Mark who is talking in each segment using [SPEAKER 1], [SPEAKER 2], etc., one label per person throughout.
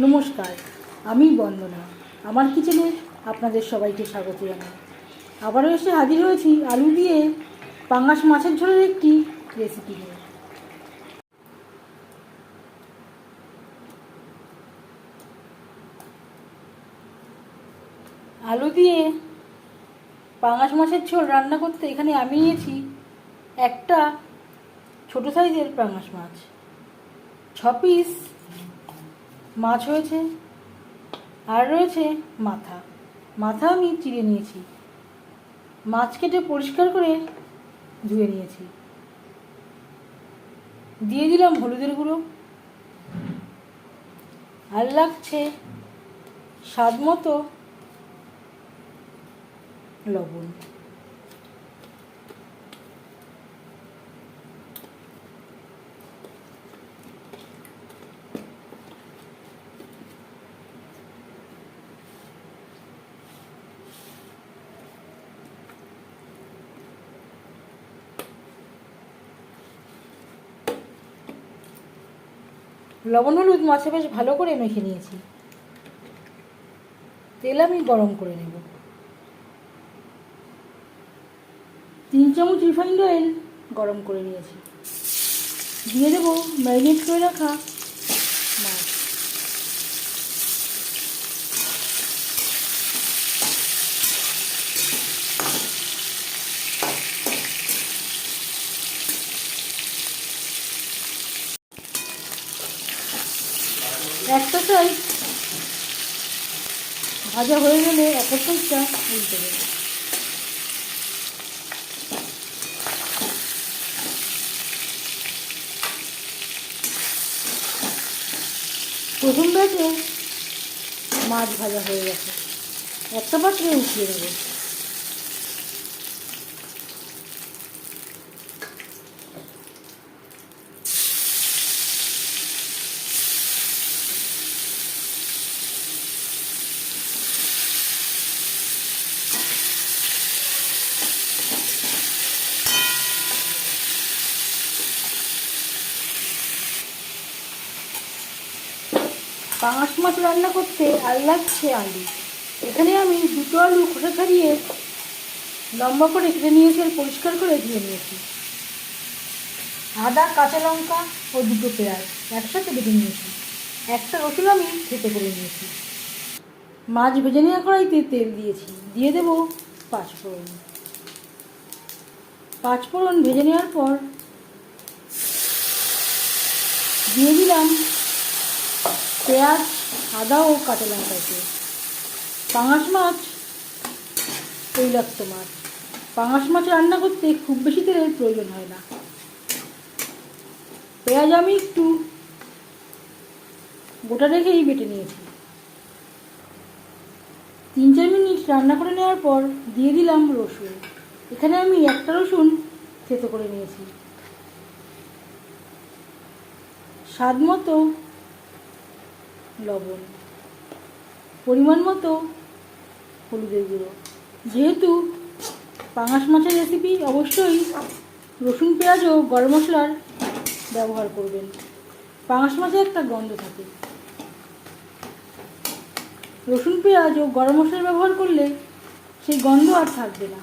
[SPEAKER 1] নমস্কার, আমি বন্দনা। আমার কিচেনে আপনাদের সবাইকে স্বাগত জানাই। আবারও এসে হাজির হয়েছি আলু দিয়ে পাঙাশ মাছের ঝোলের একটি রেসিপি নিয়ে। আলু দিয়ে পাঙাশ মাছের ঝোল রান্না করতে এখানে আমি নিয়েছি একটা ছোট সাইজের পাঙাশ মাছ। 6 পিস মাছ হয়েছে, আর রয়েছে মাথা আমি চিড়ে নিয়েছি। মাছ কেটে পরিষ্কার করে ধুয়ে নিয়েছি। দিয়ে দিলাম হলুদের গুঁড়ো, আর লাগছে স্বাদ মতো লবণ। লবণ হলুদ মাছে বেশ ভালো করে মেখে নিয়েছি। তেল আমি গরম করে নেব। 3 চামচ রিফাইন্ড অয়েল গরম করে নিয়েছি। দিয়ে দেবো ম্যারিনেট করে রাখা মাছ। একটা সাইড ভাজা হয়ে গেলে অপর সাইডটা উল্টে দেবো। প্রথম ব্যাচে মাছ ভাজা হয়ে গেছে, একটা পাত্রে উঠিয়ে দেবো। পাঙাশ মাছ রান্না করতে আর লাগছে আলু। এখানে আমি 2টো আলু খোসা ছাড়িয়ে লম্বা করে কেটে নিয়েছি আর পরিষ্কার করে ধুয়ে নিয়েছি। আদা, কাঁচা লঙ্কা ও 2টো পেঁয়াজ একসাথে বেটে নিয়েছি। একটা রসুন আমি থেঁতো করে নিয়েছি। মাছ ভেজে নেওয়া কড়াইতে তেল দিয়েছি। দিয়ে দেবো পাঁচফোড়ন ভেজে নেওয়ার পর দিয়ে দিলাম পেঁয়াজ, আদা ও কাঁচা লঙ্কাকে। পাঙাশ মাছ তৈলাক্ত মাছ। পাঙাশ মাছ রান্না করতে খুব বেশি তেলের প্রয়োজন হয় না। পেঁয়াজ আমি একটু গোটা রেখেই বেটে নিয়েছি। 3-4 মিনিট রান্না করে নেওয়ার পর দিয়ে দিলাম রসুন। এখানে আমি একটা রসুন থেঁতো করে নিয়েছি। স্বাদ মতো লবণ, পরিমাণ মতো হলুদের গুঁড়ো। যেহেতু পাঙাশ মাছের রেসিপি, অবশ্যই রসুন, পেঁয়াজ ও গরম মশলার ব্যবহার করবেন। পাঙাশ মাছে একটা গন্ধ থাকে। রসুন, পেঁয়াজ ও গরম মশলার ব্যবহার করলে সেই গন্ধ আর থাকবে না।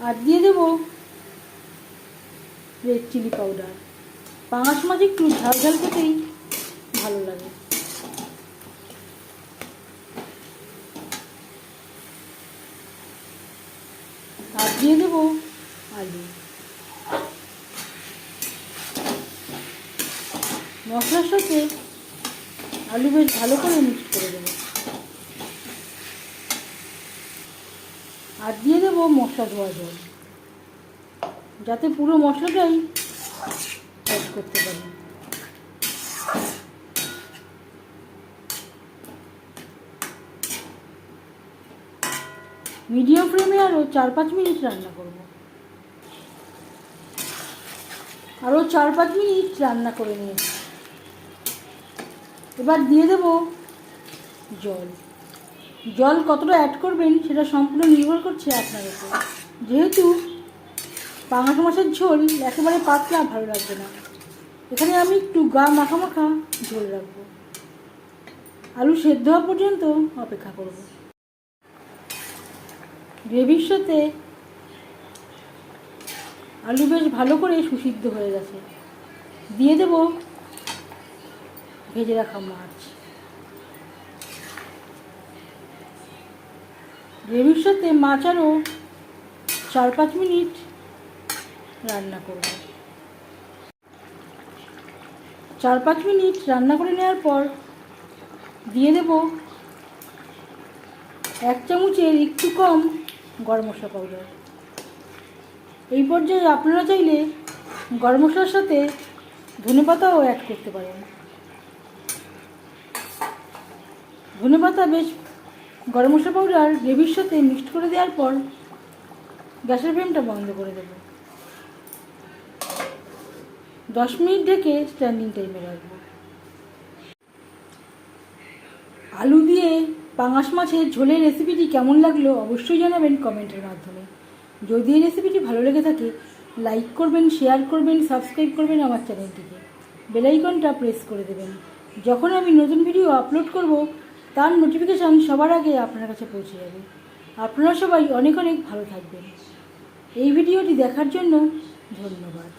[SPEAKER 1] আর দিয়ে দেবো রেড চিলি পাউডার। পাঙাশ মাছ একটু ঝাল ঝাল খেতেই ভালো লাগে। আর দিয়ে দেবো আলু। মশলার সাথে আলু বেশ ভালো করে মিক্স করে দেবো। আর দিয়ে দেবো মশলা ধোয়া জল, যাতে পুরো মশলাটাই অ্যাড করতে পারি। মিডিয়াম ফ্লেমে আরও 4-5 মিনিট রান্না করব। আরও 4-5 মিনিট রান্না করে নিয়েছি। এবার দিয়ে দেব জল কতটা অ্যাড করবেন সেটা সম্পূর্ণ নির্ভর করছে আপনার উপর। যেহেতু পাঙাশ মাছের ঝোল একেবারে পাতলা ভালো লাগবে না, এখানে আমি একটু গা মাখা মাখা ঝোল রাখবো। আলু সেদ্ধ হওয়া পর্যন্ত অপেক্ষা করব। গ্রেভির সাথে আলু বেশ ভালো করে সুসিদ্ধ হয়ে গেছে। দিয়ে দেব ভেজে রাখা মাছ। গ্রেভির সাথে মাছ আরও 4-5 মিনিট রান্না করব। 4-5 মিনিট রান্না করে নেওয়ার পর দিয়ে দেব 1 চামচের একটু কম গরম মশলা পাউডার। এই পর্যায়ে আপনারা চাইলে গরম মশলার সাথে ধনেপাতাও অ্যাড করতে পারেন। ধনেপাতা বেশ গরম মশলা পাউডার গ্রেভির সাথে মিক্সড করে দেওয়ার পর গ্যাসের ফ্লেমটা বন্ধ করে দেব। 10 মিনিট ঢেকে স্ট্যান্ডিং টাইমে রাখবো। আলু দিয়ে পাঙাশ মাছের ঝোলের রেসিপিটি কেমন লাগলো অবশ্যই জানাবেন কমেন্টের মাধ্যমে। যদি এই রেসিপিটি ভালো লেগে থাকে লাইক করবেন, শেয়ার করবেন, সাবস্ক্রাইব করবেন আমার চ্যানেলটিকে। বেল আইকনটা প্রেস করে দেবেন। যখন আমি নতুন ভিডিও আপলোড করব তার নোটিফিকেশান সবার আগে আপনার কাছে পৌঁছে যাবে। আপনারা সবাই অনেক অনেক ভালো থাকবেন। এই ভিডিওটি দেখার জন্য ধন্যবাদ।